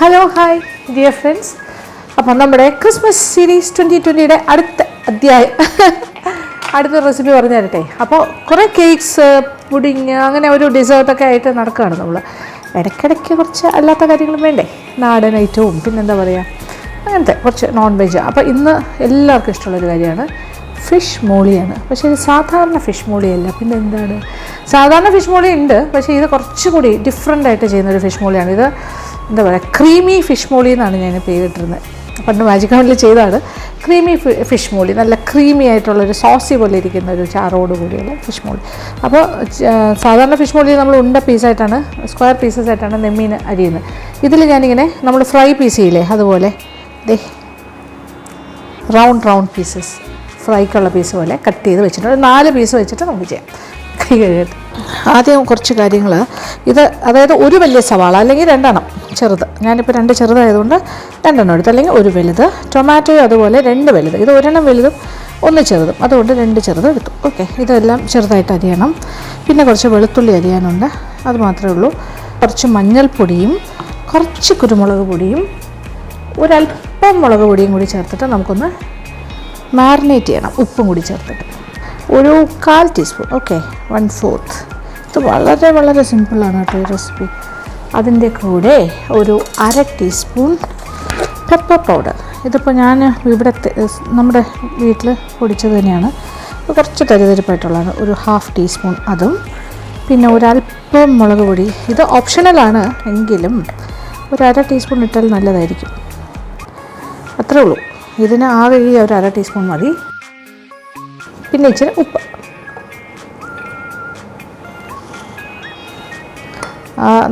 Hello hi dear friends. അപ്പം നമ്മുടെ Christmas series 2020 അടുത്ത അധ്യായം അടുത്ത റെസിപ്പി പറഞ്ഞു തരട്ടെ. അപ്പോൾ കുറേ കേക്ക്സ്, പുഡിങ്, അങ്ങനെ ഒരു ഡെസേർട്ടൊക്കെ ആയിട്ട് നടക്കുകയാണ് നമ്മൾ. ഇടയ്ക്കിടയ്ക്ക് കുറച്ച് അല്ലാത്ത കാര്യങ്ങളും വേണ്ടേ, നാടൻ ഐറ്റവും പിന്നെന്താ പറയുക, അങ്ങനത്തെ കുറച്ച് നോൺ വെജ്. അപ്പോൾ ഇന്ന് എല്ലാവർക്കും ഇഷ്ടമുള്ളൊരു കാര്യമാണ് ഫിഷ് മോളിയാണ്. പക്ഷേ ഇത് സാധാരണ ഫിഷ് മോളിയല്ല. പിന്നെ എന്താണ്, സാധാരണ ഫിഷ് മോളി ഉണ്ട്, പക്ഷേ ഇത് കുറച്ചുകൂടി ഡിഫറെൻ്റ് ആയിട്ട് ചെയ്യുന്നൊരു ഫിഷ് മോളിയാണ്. ഇത് എന്താ പറയുക, ക്രീമി ഫിഷ് മോളി എന്നാണ് ഞാൻ പേരിട്ടിരുന്നത്. പണ്ട് മാജിക് ഹൗണ്ടിൽ ചെയ്തതാണ് ക്രീമി ഫിഷ് മോളി. നല്ല ക്രീമി ആയിട്ടുള്ളൊരു സോസി പോലെ ഇരിക്കുന്ന ഒരു ചാറോട് കൂടിയുള്ള ഫിഷ് മോളി. അപ്പോൾ സാധാരണ ഫിഷ് മോളി നമ്മൾ ഉണ്ട പീസായിട്ടാണ്, സ്ക്വയർ പീസസ് ആയിട്ടാണ് നെമ്മീൻ അരിയുന്നത്. ഇതിൽ ഞാനിങ്ങനെ നമ്മൾ ഫ്രൈ പീസ് ചെയ്യില്ലേ, അതുപോലെ ദേ റൗണ്ട് പീസസ്, ഫ്രൈക്കുള്ള പീസ് പോലെ കട്ട് ചെയ്ത് വെച്ചിട്ടുണ്ട്. 4 പീസ് വെച്ചിട്ട് നമുക്ക് ചെയ്യാം. കൈ കഴുകിയിട്ട് ആദ്യം കുറച്ച് കാര്യങ്ങൾ. ഇത് അതായത് ഒരു വലിയ സവാള അല്ലെങ്കിൽ 2 എണ്ണം ചെറുത്, ഞാനിപ്പോൾ 2 ചെറുതായതുകൊണ്ട് 2 എണ്ണം എടുത്തു, അല്ലെങ്കിൽ ഒരു വലുത്. ടൊമാറ്റോയും അതുപോലെ 2 വലുത്. ഇത് 1 എണ്ണം വലുതും 1 ചെറുതും, അതുകൊണ്ട് 2 ചെറുത് എടുത്തു. ഓക്കെ, ഇതെല്ലാം ചെറുതായിട്ട് അരിയണം. പിന്നെ കുറച്ച് വെളുത്തുള്ളി അരിയാനുണ്ട്, അത് മാത്രമേ ഉള്ളൂ. കുറച്ച് മഞ്ഞൾപ്പൊടിയും കുറച്ച് കുരുമുളക് പൊടിയും ഒരല്പം മുളക് പൊടിയും കൂടി ചേർത്തിട്ട് നമുക്കൊന്ന് മാരിനേറ്റ് ചെയ്യണം, ഉപ്പും കൂടി ചേർത്തിട്ട്. ഒരു 1/4 ടീസ്പൂൺ, ഓക്കെ 1/4. ഇത് വളരെ വളരെ സിമ്പിളാണ് കേട്ടോ ഈ റെസിപ്പി. അതിൻ്റെ കൂടെ ഒരു 1/2 ടീസ്പൂൺ പെപ്പർ പൗഡർ. ഇതിപ്പോൾ ഞാൻ ഇവിടെ നമ്മുടെ വീട്ടിൽ പൊടിച്ചത് തന്നെയാണ്, കുറച്ച് തരിതരിപ്പായിട്ടുള്ളതാണ്. ഒരു 1/2 ടീസ്പൂൺ അതും. പിന്നെ ഒരല്പം മുളക് പൊടി, ഇത് ഓപ്ഷണലാണ്, എങ്കിലും ഒരു 1/2 ടീസ്പൂൺ ഇട്ടാൽ നല്ലതായിരിക്കും. അത്രേ ഉള്ളൂ. ഇതിന് ആകെ ഈ ഒരു 1/2 ടീസ്പൂൺ മതി. പിന്നെ ഇച്ചിരി ഉപ്പ്.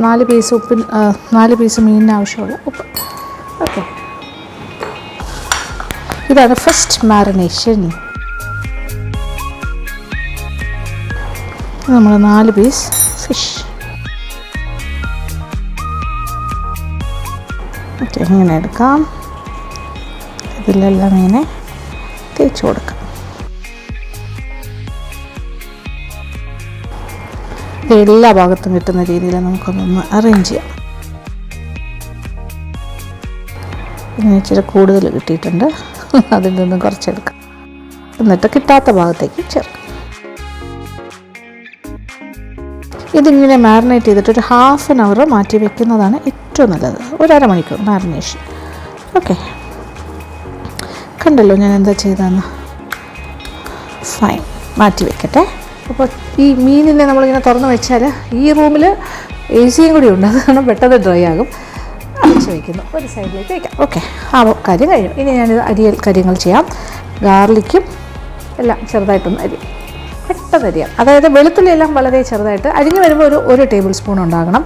4 പീസ് ഉപ്പിന് 4 പീസ് മീനിന് ആവശ്യമുള്ള ഉപ്പ്. ഓക്കെ, ഇതാണ് ഫസ്റ്റ് മാരിനേഷൻ. നമ്മൾ 4 പീസ് ഫിഷ്. ഓക്കെ, ഇങ്ങനെ എടുക്കാം. ഇതിലെല്ലാം ഇങ്ങനെ തേച്ച് കൊടുക്കാം. എല്ലാ ഭാഗത്തും കിട്ടുന്ന രീതിയിൽ നമുക്കൊന്നൊന്ന് അറേഞ്ച് ചെയ്യാം. ഇങ്ങനെ ഇച്ചിരി കൂടുതൽ കിട്ടിയിട്ടുണ്ട്, അതിൽ നിന്നും കുറച്ചെടുക്കാം. എന്നിട്ട് കിട്ടാത്ത ഭാഗത്തേക്ക് ചേർക്കാം. ഇതിങ്ങനെ മാരിനേറ്റ് ചെയ്തിട്ട് ഒരു 1/2 hour മാറ്റി വെക്കുന്നതാണ് ഏറ്റവും നല്ലത്. ഒരു 1/2 മണിക്കൂർ മാരിനേഷൻ. ഓക്കെ, കണ്ടല്ലോ ഞാൻ എന്താ ചെയ്തതെന്ന്. ഫൈൻ, മാറ്റി വെക്കട്ടെ. അപ്പോൾ ഈ മീനിനെ നമ്മളിങ്ങനെ തുറന്ന് വെച്ചാൽ ഈ റൂമിൽ AC കൂടി ഉണ്ട്, അതാണ് പെട്ടെന്ന് ഡ്രൈ ആകും. അടച്ച് വയ്ക്കുന്നു, ഒരു സൈഡിലേക്ക് വയ്ക്കാം. ഓക്കെ, ആ കാര്യം കഴിഞ്ഞു. ഇനി ഞാനിത് അരിയൽ കാര്യങ്ങൾ ചെയ്യാം. ഗാർലിക്കും എല്ലാം ചെറുതായിട്ടൊന്ന് പെട്ടെന്ന് അരിയാം. അതായത് വെളുത്തുള്ളി എല്ലാം വളരെ ചെറുതായിട്ട് അരിഞ്ഞ് വരുമ്പോൾ ഒരു ടേബിൾ സ്പൂൺ ഉണ്ടാകണം.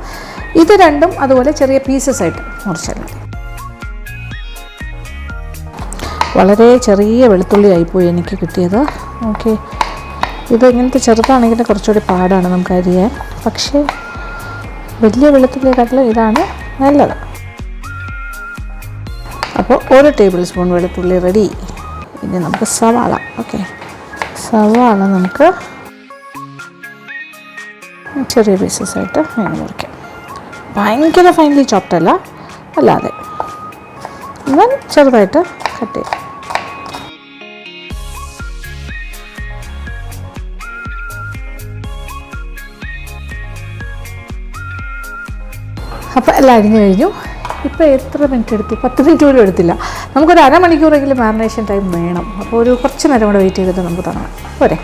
ഇത് രണ്ടും അതുപോലെ ചെറിയ പീസസ് ആയിട്ട് മുറിച്ചാൽ മതി. വളരെ ചെറിയ വെളുത്തുള്ളി ആയിപ്പോയി എനിക്ക് കിട്ടിയത്. ഓക്കെ, ഇത് ഇങ്ങനത്തെ ചെറുതാണെങ്കിൽ കുറച്ചുകൂടി പാടാണ് നമുക്ക് അരിയാൻ, പക്ഷേ വലിയ വെളുത്തുള്ളിയെക്കാട്ടിലും ഇതാണ് നല്ലത്. അപ്പോൾ 1 ടേബിൾ സ്പൂൺ വെളുത്തുള്ളി റെഡി. ഇനി നമുക്ക് സവാള. ഓക്കെ, സവാള നമുക്ക് ചെറിയ പീസസായിട്ട് വേണം മുറിക്കാം. ഭയങ്കര ഫൈനലി ചോപ്റ്റല്ല, അല്ലാതെ എന്നാൽ ചെറുതായിട്ട് കട്ട് ചെയ്യാം. അപ്പോൾ എല്ലാം അരിഞ്ഞു കഴിഞ്ഞു. ഇപ്പോൾ എത്ര മിനിറ്റ് എടുത്തു? 10 മിനിറ്റ് പോലും എടുത്തില്ല. നമുക്കൊരു 1/2 മണിക്കൂറെങ്കിലും മാരിനേഷൻ ടൈം വേണം. അപ്പോൾ ഒരു കുറച്ച് നേരം കൂടെ വെയിറ്റ് ചെയ്തിട്ട് നമുക്ക് തുടങ്ങാം, പോരെ?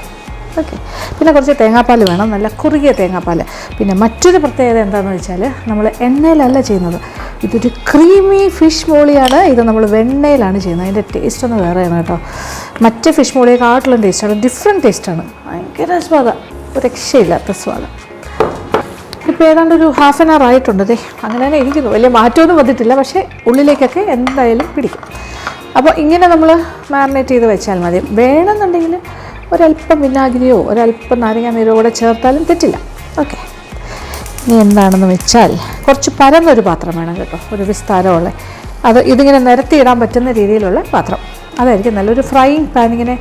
ഓക്കെ, പിന്നെ കുറച്ച് തേങ്ങാപ്പാൽ വേണം, നല്ല കുറുകിയ തേങ്ങാപ്പാൽ. പിന്നെ മറ്റൊരു പ്രത്യേകത എന്താണെന്ന് വെച്ചാൽ, നമ്മൾ എണ്ണയിലല്ല ചെയ്യുന്നത്. ഇതൊരു ക്രീമി ഫിഷ് മോളിയാണ്. ഇത് നമ്മൾ വെണ്ണയിലാണ് ചെയ്യുന്നത്. അതിൻ്റെ ടേസ്റ്റ് ഒന്ന് വേറെയാണ് കേട്ടോ. മറ്റ് ഫിഷ് മോളിയെക്കാട്ടിലും ടേസ്റ്റാണ്, ഡിഫറെൻറ്റ് ടേസ്റ്റാണ്. ഭയങ്കര സ്വാദം, ഒരു രക്ഷയില്ലാത്ത സ്വാദം. ഇപ്പോൾ ഏതാണ്ട് ഒരു 1/2 hour ആയിട്ടുണ്ട്. അങ്ങനെ തന്നെ ഇരിക്കുന്നു, വലിയ മാറ്റമൊന്നും വന്നിട്ടില്ല, പക്ഷേ ഉള്ളിലേക്കൊക്കെ എന്തായാലും പിടിക്കും. അപ്പോൾ ഇങ്ങനെ നമ്മൾ മാരിനേറ്റ് ചെയ്ത് വെച്ചാൽ മതി. വേണമെന്നുണ്ടെങ്കിൽ ഒരല്പം വിനാഗിരിയോ ഒരല്പം നാരങ്ങ നീരോ കൂടെ ചേർത്താലും തെറ്റില്ല. ഓക്കെ, ഇനി എന്താണെന്ന് വെച്ചാൽ കുറച്ച് പരന്നൊരു പാത്രം വേണം കേട്ടോ, ഒരു വിസ്താരമുള്ള. ഇതിങ്ങനെ നിരത്തിയിടാൻ പറ്റുന്ന രീതിയിലുള്ള പാത്രം, അതായിരിക്കും നല്ലൊരു ഫ്രൈയിങ് പാൻ. ഇങ്ങനെ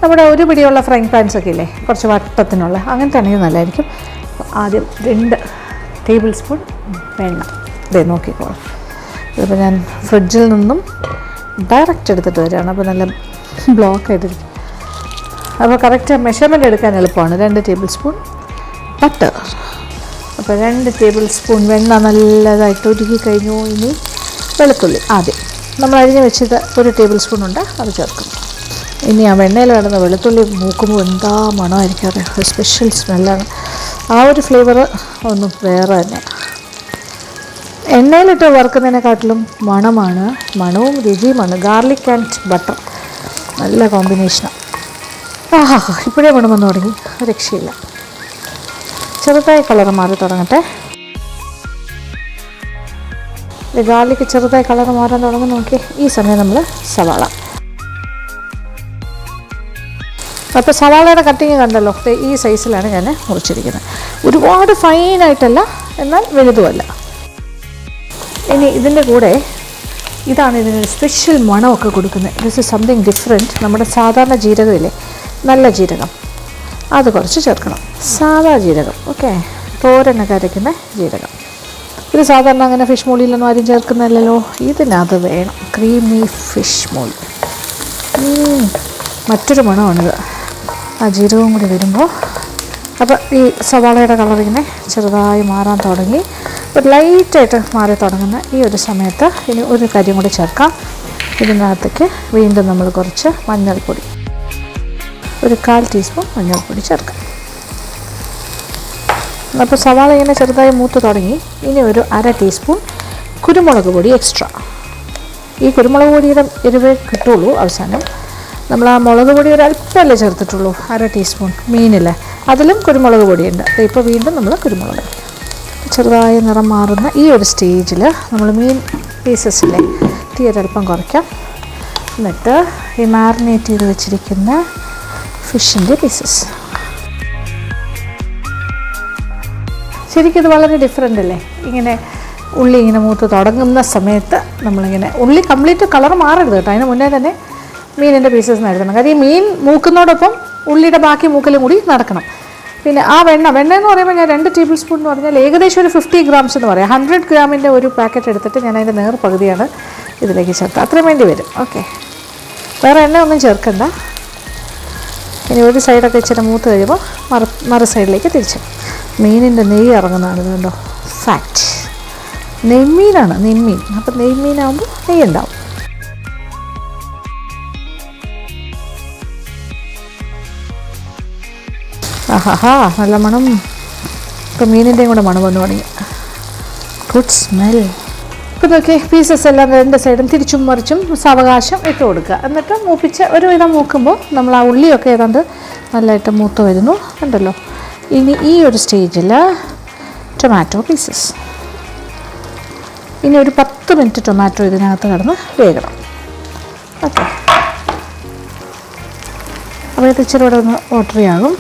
നമ്മുടെ ഒരു പിടിയുള്ള ഫ്രൈങ് പാൻസൊക്കെ ഇല്ലേ, കുറച്ച് വട്ടത്തിനുള്ള, അങ്ങനത്തെ ആണെങ്കിൽ നല്ലതായിരിക്കും. ആദ്യം 2 ടേബിൾ സ്പൂൺ വെണ്ണ, ഇതേ നോക്കിക്കോളാം. ഇതിപ്പോൾ ഞാൻ ഫ്രിഡ്ജിൽ നിന്നും ഡയറക്റ്റ് എടുത്തിട്ട് വരികയാണ്. അപ്പോൾ നല്ല ബ്ലോക്ക് ആയിട്ടിരിക്കും. അപ്പോൾ കറക്റ്റ് മെഷർമെൻറ്റ് എടുക്കാൻ എളുപ്പമാണ്. 2 ടേബിൾ സ്പൂൺ ബട്ടർ. അപ്പോൾ 2 ടേബിൾ സ്പൂൺ വെണ്ണ നല്ലതായിട്ട് ഉരുക്കി കഴിഞ്ഞു. ഇനി വെളുത്തുള്ളി ആദ്യം നമ്മൾ അരിഞ്ഞ് വെച്ചത് 1 ടേബിൾ സ്പൂൺ ഉണ്ട്, അത് ചേർക്കും. ഇനി ആ വെണ്ണയിൽ കിടന്ന വെളുത്തുള്ളി മൂക്കുമ്പോൾ എന്താ മണമായിരിക്കും, അറിയാം. ഒരു സ്പെഷ്യൽ സ്മെല്ലാണ്. ആ ഒരു ഫ്ലേവർ ഒന്നും വേറെ തന്നെ. എണ്ണയിലിട്ട് വറുക്കുന്നതിനെക്കാട്ടിലും മണവും രുചിയുമാണ്. ഗാർലിക് ആൻഡ് ബട്ടർ നല്ല കോമ്പിനേഷനാണ്. ഇപ്പോഴേ മണം വന്നു തുടങ്ങി, രക്ഷയില്ല. ചെറുതായി കളർ മാറി തുടങ്ങട്ടെ. ഗാർലിക്ക് ചെറുതായി കളർ മാറാൻ തുടങ്ങി. നോക്കി ഈ സമയം നമ്മൾ സവാള. അപ്പോൾ സവാളയുടെ കട്ടിങ് കണ്ടല്ലോ, ഈ സൈസിലാണ് ഞാൻ മുറിച്ചിരിക്കുന്നത്. ഒരുപാട് ഫൈനായിട്ടല്ല, എന്നാൽ വലുതുമല്ല. ഇനി ഇതിൻ്റെ കൂടെ ഇതാണ് ഇതിനൊരു സ്പെഷ്യൽ മണമൊക്കെ കൊടുക്കുന്നത്. This is something different. നമ്മുടെ സാധാരണ ജീരകമില്ലേ, നല്ല ജീരകം, അത് കുറച്ച് ചേർക്കണം. സാധാ ജീരകം, ഓക്കെ, തോരനൊക്കെ അരയ്ക്കുന്ന ജീരകം. ഇത് സാധാരണ അങ്ങനെ ഫിഷ് മോളിയിലൊന്നും ആരും ചേർക്കുന്നില്ലല്ലോ. ഇതിനകത്ത് വേണം ക്രീമി ഫിഷ് മോളി. മറ്റൊരു മണമാണിത്, ആ ജീരകവും കൂടി വരുമ്പോൾ. അപ്പോൾ ഈ സവാളയുടെ കളറിങ്ങനെ ചെറുതായി മാറാൻ തുടങ്ങി. ഒരു ലൈറ്റായിട്ട് മാറി തുടങ്ങുന്ന ഈ ഒരു സമയത്ത് ഇനി ഒരു കാര്യം കൂടി ചേർക്കാം. ഇതിനകത്തേക്ക് വീണ്ടും നമ്മൾ കുറച്ച് മഞ്ഞൾപ്പൊടി, ഒരു 1/4 ടീസ്പൂൺ മഞ്ഞൾപ്പൊടി ചേർക്കാം. അപ്പോൾ സവാള ഇങ്ങനെ ചെറുതായി മൂത്ത് തുടങ്ങി. ഇനി ഒരു 1/2 ടീസ്പൂൺ കുരുമുളക് പൊടി എക്സ്ട്രാ. ഈ കുരുമുളക് പൊടിയുടെ എരിവേ കിട്ടുള്ളൂ അവസാനം. നമ്മൾ ആ മുളക് പൊടി ഒരല്പമല്ലേ ചേർത്തിട്ടുള്ളൂ, 1/2 ടീസ്പൂൺ. മീനില്ലേ അതിലും കുരുമുളക് പൊടിയുണ്ട്. ഇപ്പോൾ വീണ്ടും നമ്മൾ കുരുമുളക് ചെറുതായി നിറം മാറുന്ന ഈ ഒരു സ്റ്റേജിൽ നമ്മൾ മീൻ പീസസിലെ തീ ഒരല്പം കുറയ്ക്കാം. എന്നിട്ട് ഈ മാറിനേറ്റ് ചെയ്ത് വെച്ചിരിക്കുന്ന ഫിഷിൻ്റെ പീസസ്. ശരിക്കും ഇത് വളരെ ഡിഫറെൻ്റ് അല്ലേ? ഇങ്ങനെ ഉള്ളി ഇങ്ങനെ മൂത്ത് തുടങ്ങുന്ന സമയത്ത് നമ്മളിങ്ങനെ, ഉള്ളി കംപ്ലീറ്റ് കളർ മാറരുത് കേട്ടോ, അതിന് മുന്നേ തന്നെ മീനിൻ്റെ പീസസ് നടത്തണം. കാര്യം ഈ മീൻ മൂക്കുന്നതോടൊപ്പം ഉള്ളിയുടെ ബാക്കി മൂക്കലും കൂടി നടക്കണം. പിന്നെ ആ വെണ്ണ എന്ന് പറയുമ്പോൾ ഞാൻ 2 ടേബിൾ സ്പൂൺ എന്ന് പറഞ്ഞാൽ ഏകദേശം ഒരു 50 ഗ്രാംസ് എന്ന് പറയാം. 100 ഗ്രാമിൻ്റെ ഒരു പാക്കറ്റ് എടുത്തിട്ട് ഞാൻ അതിൻ്റെ നേർ പകുതിയാണ് ഇതിലേക്ക് ചേർത്ത്, അത്രയും വേണ്ടി വരും. ഓക്കെ, വേറെ എണ്ണ ഒന്നും ചേർക്കണ്ട. ഇനി ഒരു സൈഡൊക്കെ ഇച്ചിരി മൂത്ത് കഴിയുമ്പോൾ മറു സൈഡിലേക്ക് തിരിച്ച് മീനിൻ്റെ നെയ്യ് ഇറങ്ങുന്നതാണ്. ഇത് കണ്ടോ, ഫാറ്റ് നെയ്മീനാണ്, നെയ്മീൻ. അപ്പം നെയ്മീനാകുമ്പോൾ നെയ്യ് ഉണ്ടാവും. നല്ല മണം. ഇപ്പം മീനിൻ്റെയും കൂടെ മണം വന്നു തുടങ്ങി. Good smell. ഇപ്പം നോക്കി പീസസ് എല്ലാം 2 സൈഡും തിരിച്ചും മറിച്ചും സാവകാശം ഇട്ട് കൊടുക്കുക. എന്നിട്ട് മൂപ്പിച്ച് ഒരുവിധം മൂക്കുമ്പോൾ നമ്മൾ ആ ഉള്ളിയൊക്കെ ഏതാണ്ട് നല്ലതായിട്ട് മൂത്ത് വരുന്നു കണ്ടല്ലോ. ഇനി ഈ ഒരു സ്റ്റേജിൽ ടൊമാറ്റോ പീസസ്. ഇനി ഒരു 10 മിനിറ്റ് ടൊമാറ്റോ ഇതിനകത്ത് കിടന്ന് വേകണം. ഓക്കെ, അപ്പോൾ ഇത് ഇച്ചിരി കൂടെ ഒന്ന് വാട്ടറി ആകും.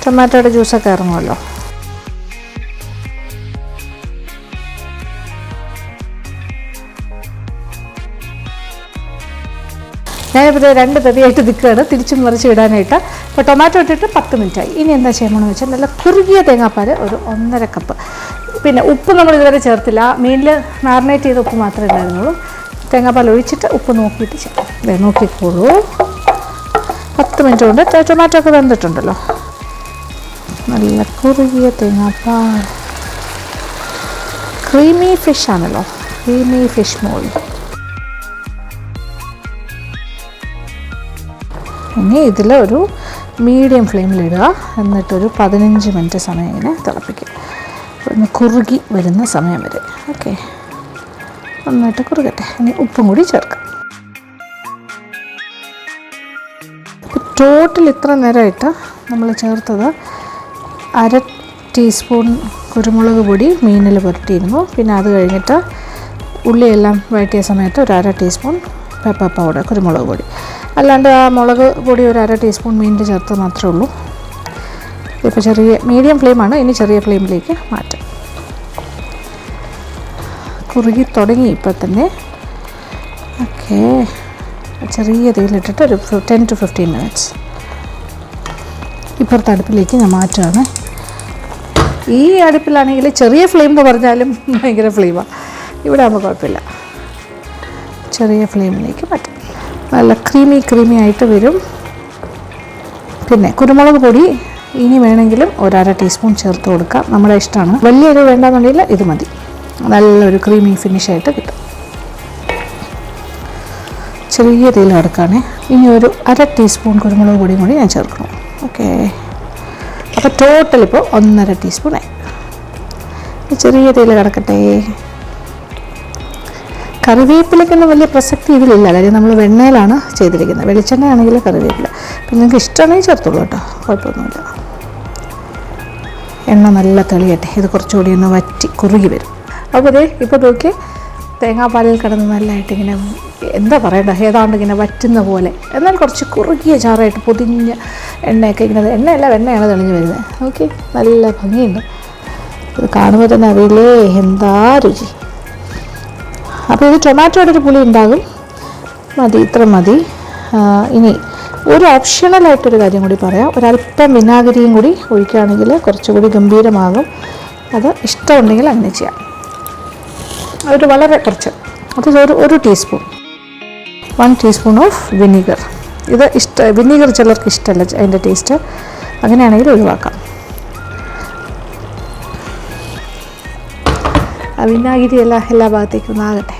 ടൊമാറ്റോയുടെ ജ്യൂസൊക്കെ ഇറങ്ങുമല്ലോ. ഞാനിപ്പോൾ 2 തടിയായിട്ട് നിൽക്കുകയാണ് തിരിച്ചും മറിച്ച് ഇടാനായിട്ട്. അപ്പോൾ ടൊമാറ്റോ ഇട്ടിട്ട് 10 മിനിറ്റായി. ഇനി എന്താ ചെയ്യണമെന്ന് വെച്ചാൽ നല്ല കുറുകിയ തേങ്ങാപ്പാൽ ഒരു 1.5 കപ്പ്. പിന്നെ ഉപ്പ് നമ്മൾ ഇതുവരെ ചേർത്തില്ല, മീനിൽ മാറിനേറ്റ് ചെയ്ത ഉപ്പ് മാത്രമേ ഉണ്ടായിരുന്നുള്ളൂ. തേങ്ങാപ്പാൽ ഒഴിച്ചിട്ട് ഉപ്പ് നോക്കിയിട്ട് ചെയ്യാം. നോക്കിക്കോളൂ, 10 മിനിറ്റ് കൊണ്ട് ടൊമാറ്റോ ഒക്കെ വെന്തിട്ടുണ്ടല്ലോ. നല്ല കുറുകിയ തേങ്ങാപ്പാൽ. ക്രീമി ഫിഷ് ആണല്ലോ, ക്രീമി ഫിഷ് മോളി. ഇനി ഇതിൽ ഒരു മീഡിയം ഫ്ലെയിമിലിടുക. എന്നിട്ടൊരു 15 മിനിറ്റ് സമയം ഇങ്ങനെ തിളപ്പിക്കുക. ഒന്ന് കുറുകി വരുന്ന സമയം വരെ. ഓക്കെ, നന്നായിട്ട് കുറുകട്ടെ. ഇനി ഉപ്പും കൂടി ചേർക്കാം. ടോട്ടൽ ഇത്ര നേരമായിട്ട് നമ്മൾ ചേർത്തത് 1/2 ടീസ്പൂൺ കുരുമുളക് പൊടി മീനിൽ പുരട്ടിയിരുന്നു. പിന്നെ അത് കഴിഞ്ഞിട്ട് ഉള്ളിയെല്ലാം വഴറ്റിയ സമയത്ത് ഒരു 1/2 ടീസ്പൂൺ പെപ്പർ പൗഡർ, കുരുമുളക് പൊടി. അല്ലാണ്ട് ആ മുളക് പൊടി ഒരു 1/2 ടീസ്പൂൺ മീനിൻ്റെ ചേർത്ത് മാത്രമേ ഉള്ളൂ. ഇപ്പോൾ ചെറിയ മീഡിയം ഫ്ലെയിമാണ്, ഇനി ചെറിയ ഫ്ലെയിമിലേക്ക് മാറ്റാം. കുറുകി തുടങ്ങി ഇപ്പോൾ തന്നെ. ഓക്കെ, ചെറിയ തീയിലിട്ടിട്ട് ഒരു 10 to 15 മിനിറ്റ്സ്. ഇപ്പുറത്തെ അടുപ്പിലേക്ക് ഞാൻ മാറ്റുകയാണ്. ഈ അടുപ്പിലാണെങ്കിൽ ചെറിയ ഫ്ലെയിം എന്ന് പറഞ്ഞാലും ഭയങ്കര ഫ്ലെയിമാണ്. ഇവിടെ ആകുമ്പോൾ കുഴപ്പമില്ല. ചെറിയ ഫ്ലെയിമിലേക്ക് മാറ്റാം. നല്ല ക്രീമി ആയിട്ട് വരും. പിന്നെ കുരുമുളക് പൊടി ഇനി വേണമെങ്കിലും 1/2 ടീസ്പൂൺ ചേർത്ത് കൊടുക്കാം, നമ്മുടെ ഇഷ്ടമാണ്. വലിയൊരു വേണ്ടാന്നുണ്ടെങ്കിൽ ഇത് മതി. നല്ലൊരു ക്രീമി ഫിനിഷായിട്ട് കിട്ടും. ചെറിയ തീയിൽ കിടക്കുകയാണേ. ഇനി ഒരു 1/2 ടീസ്പൂൺ കുരുമുളക് പൊടിയും കൂടി ഞാൻ ചേർക്കണം. ഓക്കെ, അപ്പോൾ ടോട്ടൽ ഇപ്പോൾ 1/2 ടീസ്പൂണായി. ചെറിയ തീയിൽ കിടക്കട്ടെ. കറിവേപ്പിലൊക്കൊന്നും വലിയ പ്രസക്തി ഇതിലില്ല, കാര്യം നമ്മൾ വെണ്ണയിലാണ് ചെയ്തിരിക്കുന്നത്. വെളിച്ചെണ്ണ ആണെങ്കിൽ കറിവേപ്പില പിന്നെ നിങ്ങൾക്ക് ഇഷ്ടമാണെങ്കിൽ ചേർത്തോളൂ കേട്ടോ, കുഴപ്പമൊന്നുമില്ല. എണ്ണ നല്ല തെളിയട്ടെ, ഇത് കുറച്ചുകൂടി ഒന്ന് വറ്റി കുറുകി വരും. അപ്പോൾ ഇപ്പോൾ നോക്കി തേങ്ങാപ്പാലിൽ കിടന്ന് നല്ലതായിട്ട് ഇങ്ങനെ എന്താ പറയണ്ട, ഏതാണ്ട് ഇങ്ങനെ വറ്റുന്ന പോലെ, എന്നാൽ കുറച്ച് കുറുകിയ ചാറായിട്ട് പൊതിഞ്ഞ എണ്ണയൊക്കെ ഇങ്ങനെ, എണ്ണയല്ല വെണ്ണയാണ് തെളിഞ്ഞ് വരുന്നത്. ഓക്കെ, നല്ല ഭംഗിയുണ്ട്. ഇത് കാണുമ്പോൾ തന്നെ അറിയില്ലേ എന്താ രുചി. അപ്പോൾ ഇത് ടൊമാറ്റോയുടെ ഒരു പുളി ഉണ്ടാകും. മതി, ഇത്ര മതി. ഇനി ഒരു ഓപ്ഷണലായിട്ടൊരു കാര്യം കൂടി പറയാം. ഒരല്പം വിനാഗിരിയും കൂടി ഒഴിക്കുകയാണെങ്കിൽ കുറച്ചുകൂടി ഗംഭീരമാകും. അത് ഇഷ്ടമുണ്ടെങ്കിൽ അങ്ങനെ ചെയ്യാം. ഒരു വളരെ കുറച്ച്, അത് ഒരു ടീസ്പൂൺ, 1 ടീസ്പൂൺ ഓഫ് വിനീഗർ. ഇത് വിനീഗർ ചിലർക്ക് ഇഷ്ടമല്ല അതിൻ്റെ ടേസ്റ്റ്, അങ്ങനെയാണെങ്കിൽ ഒഴിവാക്കാം. ആ വിനാഗിരി എല്ലാ ഭാഗത്തേക്കും ഒന്നാകട്ടെ.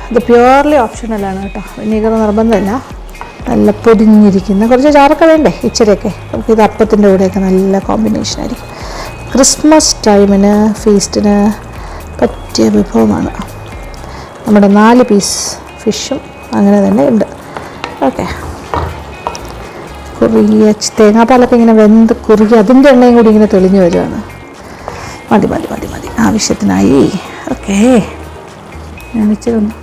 ഇത് പ്യുവർലി ഓപ്ഷണലാണ് കേട്ടോ, വിനീഗർ നിർബന്ധമില്ല. നല്ല പൊടിഞ്ഞിരിക്കുന്ന കുറച്ച് ചാറൊക്കെ വേണ്ടേ, ഇച്ചിരിയൊക്കെ. നമുക്ക് ഇത് അപ്പത്തിൻ്റെ കൂടെയൊക്കെ നല്ല കോമ്പിനേഷനായിരിക്കും. ക്രിസ്മസ് ടൈമിന് ഫീസ്റ്റിന് പറ്റിയ വിഭവമാണ്. നമ്മുടെ 4 പീസ് ഫിഷും അങ്ങനെ തന്നെ ഉണ്ട്. ഓക്കെ, കുറുകിയ തേങ്ങാപ്പാലൊക്കെ ഇങ്ങനെ വെന്ത് കുറുകി അതിൻ്റെ എണ്ണയും കൂടി ഇങ്ങനെ തെളിഞ്ഞു വരുവാണ്. മതി, ആവശ്യത്തിനായി. ഓക്കെ, ഞാൻ ഇച്ചിരി ഒന്ന്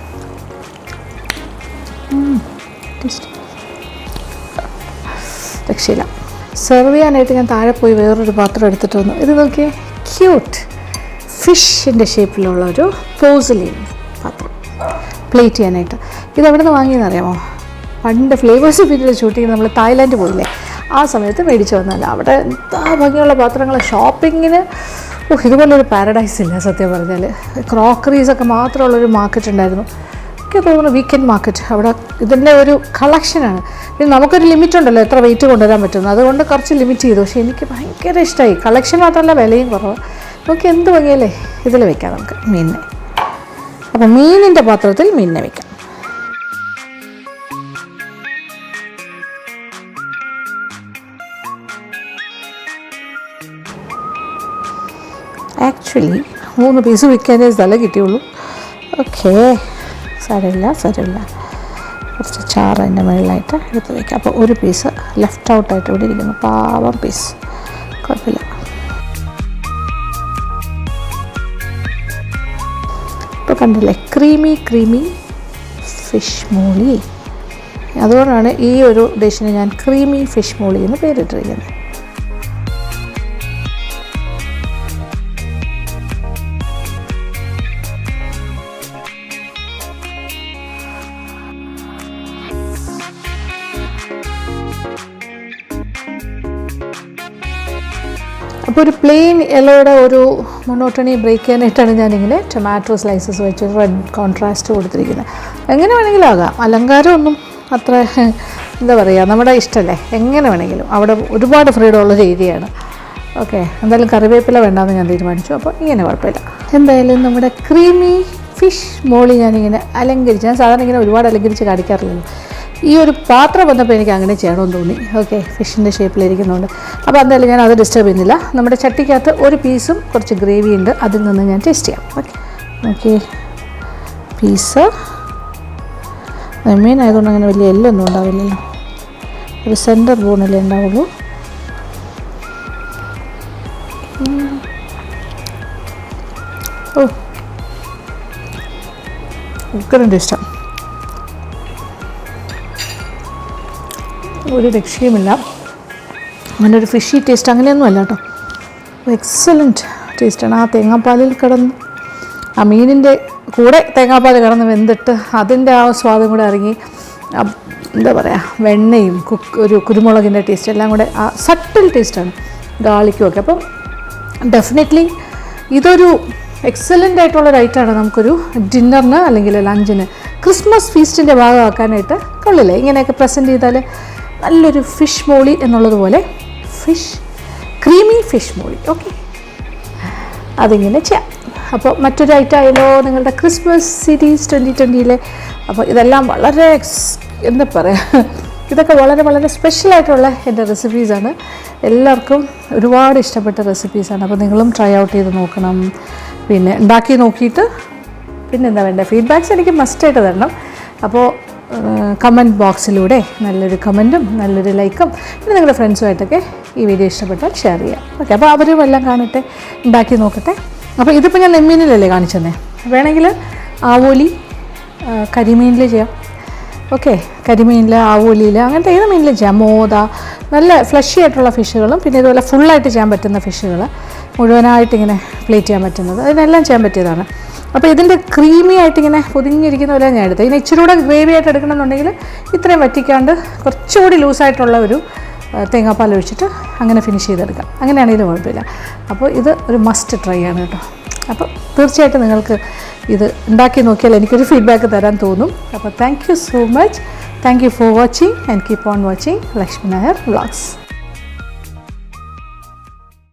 രക്ഷയില്ല. സെർവ് ചെയ്യാനായിട്ട് ഞാൻ താഴെ പോയി വേറൊരു പാത്രം എടുത്തിട്ട് വന്നു. ഇത് നോക്കിയേ, ക്യൂട്ട് ഫിഷിൻ്റെ ഷേപ്പിലുള്ള ഒരു പോസിലിൻ പാത്രം പ്ലേറ്റ് ചെയ്യാനായിട്ട്. ഇതെവിടെ നിന്ന് വാങ്ങിയെന്ന് അറിയാമോ? പണ്ട് ഫ്ലേവേഴ്സ് പിന്നീട് ഷൂട്ടിങ് നമ്മൾ തായ്ലാൻഡ് പോയില്ലേ, ആ സമയത്ത് മേടിച്ച് വന്നല്ല. അവിടെ എന്താ ഭംഗിയുള്ള പാത്രങ്ങൾ. ഷോപ്പിങ്ങിന് ഇതുപോലൊരു പാരഡൈസ് ഇല്ല സത്യം പറഞ്ഞാൽ. ക്രോക്കറീസൊക്കെ മാത്രമുള്ളൊരു മാർക്കറ്റ് ഉണ്ടായിരുന്നു. എനിക്ക് തോന്നുന്നു വീക്കെൻഡ് മാർക്കറ്റ്. അവിടെ ഇതിൻ്റെ ഒരു കളക്ഷനാണ്. പിന്നെ നമുക്കൊരു ലിമിറ്റ് ഉണ്ടല്ലോ എത്ര വെയിറ്റ് കൊണ്ടുവരാൻ പറ്റുന്നു, അതുകൊണ്ട് കുറച്ച് ലിമിറ്റ് ചെയ്തു. പക്ഷേ എനിക്ക് ഭയങ്കര ഇഷ്ടമായി. കളക്ഷൻ മാത്രമല്ല, വിലയും കുറവ്. നമുക്ക് എന്ത് ഭംഗിയല്ലേ. ഇതിൽ വെക്കാം നമുക്ക് മീനിനെ. അപ്പോൾ മീനിൻ്റെ പാത്രത്തിൽ മീനിനെ വെക്കാം. ആക്ച്വലി 3 പീസ് വിൽക്കാനേ സ്ഥലം കിട്ടിയുള്ളൂ. ഓക്കെ, സാരമില്ല. കുറച്ച് ചാറ് അതിൻ്റെ മുകളിലായിട്ട് എടുത്ത് വയ്ക്കാം. അപ്പോൾ ഒരു പീസ് ലെഫ്റ്റ് ഔട്ടായിട്ട് ഇവിടെ ഇരിക്കുന്നു, പാവം പീസ്. കുഴപ്പമില്ല. ഇപ്പോൾ കണ്ടില്ലേ, ക്രീമി ഫിഷ് മോളി. അതുകൊണ്ടാണ് ഈ ഒരു ഡിഷിന് ഞാൻ ക്രീമി ഫിഷ് മോളി എന്ന് പേരിട്ടിരിക്കുന്നത്. അപ്പോൾ ഒരു പ്ലെയിൻ യെല്ലോയുടെ ഒരു മൊണോട്ടണി ബ്രേക്ക് ചെയ്യാനായിട്ടാണ് ഞാനിങ്ങനെ ടൊമാറ്റോ സ്ലൈസസ് വെച്ച് റെഡ് കോൺട്രാസ്റ്റ് കൊടുത്തിരിക്കുന്നത്. എങ്ങനെ വേണമെങ്കിലും ആകാം, അലങ്കാരമൊന്നും അത്ര എന്താ പറയുക, നമ്മുടെ ഇഷ്ടമല്ലേ, എങ്ങനെ വേണമെങ്കിലും. അവിടെ ഒരുപാട് ഫ്രീഡം ഉള്ളൊരു ഏരിയയാണ്. ഓക്കെ, എന്തായാലും കറിവേപ്പില വേണ്ടാന്ന് ഞാൻ തീരുമാനിച്ചു. അപ്പോൾ ഇങ്ങനെ കുഴപ്പമില്ല. എന്തായാലും നമ്മുടെ ക്രീമി ഫിഷ് മോളി ഞാനിങ്ങനെ അലങ്കരിച്ച്, ഞാൻ സാധാരണ ഇങ്ങനെ ഒരുപാട് അലങ്കരിച്ച് കാണിക്കാറില്ലല്ലോ. ഈ ഒരു പാത്രം വന്നപ്പോൾ എനിക്ക് അങ്ങനെ ചെയ്യണമെന്ന് തോന്നി. ഓക്കെ, ഫിഷിൻ്റെ ഷേപ്പിലിരിക്കുന്നുണ്ട്. അപ്പോൾ എന്തായാലും ഞാൻ അത് ഡിസ്റ്റർബ് ചെയ്യുന്നില്ല. നമ്മുടെ ചട്ടിക്കകത്ത് ഒരു പീസും കുറച്ച് ഗ്രേവി ഉണ്ട്, അതിൽ നിന്ന് ഞാൻ ടേസ്റ്റ് ചെയ്യാം. ഓക്കെ, പീസ് മീൻ ആയതുകൊണ്ട് അങ്ങനെ വലിയ എല്ലൊന്നും ഉണ്ടാവില്ലല്ലോ, ഒരു സെൻറ്റർ ബോണല്ലേ ഉണ്ടാവുള്ളൂ. ഓ, ഉക്കറിൻ്റെ ഇഷ്ടം ഒരു രക്ഷയുമില്ല. അങ്ങനെ ഒരു ഫിഷി ടേസ്റ്റ് അങ്ങനെയൊന്നും അല്ല കേട്ടോ, എക്സലൻറ്റ് ടേസ്റ്റാണ്. ആ തേങ്ങാപ്പാലിൽ കിടന്ന്, ആ മീനിൻ്റെ കൂടെ തേങ്ങാപ്പാൽ കിടന്ന് വെന്തിട്ട് അതിൻ്റെ ആ സ്വാദും കൂടെ ഇറങ്ങി, എന്താ പറയുക, വെണ്ണയും ഒരു കുരുമുളകിൻ്റെ ടേസ്റ്റ് എല്ലാം കൂടെ ആ സട്ടിൽ ടേസ്റ്റാണ്, ഗാർലിക്കും ഒക്കെ. അപ്പം ഡെഫിനറ്റ്ലി ഇതൊരു എക്സലൻ്റ് ആയിട്ടുള്ളൊരു ഐറ്റമാണ്. നമുക്കൊരു ഡിന്നറിന് അല്ലെങ്കിൽ ലഞ്ചിന് ക്രിസ്മസ് ഫീസ്റ്റിൻ്റെ ഭാഗമാക്കാനായിട്ട് കൊള്ളില്ലേ? ഇങ്ങനെയൊക്കെ പ്രസൻറ്റ് ചെയ്താൽ നല്ലൊരു ഫിഷ് മോളി എന്നുള്ളതുപോലെ ക്രീമി ഫിഷ് മോളി. ഓക്കെ, അതിങ്ങനെ ചെയ്യാം. അപ്പോൾ മറ്റൊരു ഐറ്റം ആയാലോ നിങ്ങളുടെ ക്രിസ്മസ് സീരീസ് 2020. അപ്പോൾ ഇതെല്ലാം വളരെ എന്താ പറയുക, ഇതൊക്കെ വളരെ വളരെ സ്പെഷ്യലായിട്ടുള്ള എൻ്റെ റെസിപ്പീസാണ്. എല്ലാവർക്കും ഒരുപാട് ഇഷ്ടപ്പെട്ട റെസിപ്പീസാണ്. അപ്പോൾ നിങ്ങളും ട്രൈ ഔട്ട് ചെയ്ത് നോക്കണം. പിന്നെ ഉണ്ടാക്കി നോക്കിയിട്ട് പിന്നെന്താ വേണ്ട ഫീഡ്ബാക്ക്സ് എനിക്ക് മസ്റ്റായിട്ട് തരണം. അപ്പോൾ കമൻറ്റ് ബോക്സിലൂടെ നല്ലൊരു കമൻറ്റും നല്ലൊരു ലൈക്കും പിന്നെ നിങ്ങളുടെ ഫ്രണ്ട്സുമായിട്ടൊക്കെ ഈ വീഡിയോ ഇഷ്ടപ്പെട്ടാൽ ഷെയർ ചെയ്യാം. ഓക്കെ, അപ്പോൾ അവരും എല്ലാം കാണട്ടെ, ഉണ്ടാക്കി നോക്കട്ടെ. അപ്പോൾ ഇതിപ്പോൾ ഞാൻ നെമ്മീനിലല്ലേ കാണിച്ചെന്നേ, വേണമെങ്കിൽ ആവോലി കരിമീനിൽ ചെയ്യാം. ഓക്കെ, കരിമീനിൽ ആവോലിയിൽ അങ്ങനത്തെ ഏത് മീനിലും ചെയ്യാം. മോത നല്ല ഫ്ലഷി ആയിട്ടുള്ള ഫിഷുകളും പിന്നെ ഇതുപോലെ ഫുള്ളായിട്ട് ചെയ്യാൻ പറ്റുന്ന ഫിഷുകൾ മുഴുവനായിട്ടിങ്ങനെ പ്ലേറ്റ് ചെയ്യാൻ പറ്റുന്നത് അതിനെല്ലാം ചെയ്യാൻ പറ്റിയതാണ്. അപ്പോൾ ഇതിൻ്റെ ക്രീമി ആയിട്ടിങ്ങനെ പൊതിഞ്ഞിരിക്കുന്ന പോലെ ഞാൻ എടുത്തത്. ഇതിന് ഇച്ചിരി കൂടെ ഗ്രേവി ആയിട്ട് എടുക്കണമെന്നുണ്ടെങ്കിൽ ഇത്രയും വറ്റിക്കാണ്ട് കുറച്ചുകൂടി ലൂസായിട്ടുള്ള ഒരു തേങ്ങാപ്പാൽ ഒഴിച്ചിട്ട് അങ്ങനെ ഫിനിഷ് ചെയ്തെടുക്കാം. അങ്ങനെയാണെങ്കിൽ കുഴപ്പമില്ല. അപ്പോൾ ഇത് ഒരു മസ്റ്റ് ട്രൈ ആണ് കേട്ടോ. അപ്പോൾ തീർച്ചയായിട്ടും നിങ്ങൾക്ക് ഇത് ഉണ്ടാക്കി നോക്കിയാൽ എനിക്കൊരു ഫീഡ്ബാക്ക് തരാൻ തോന്നും. അപ്പോൾ thank you so much. Thank you for watching and keep on watching Lakshmi Nair vlogs.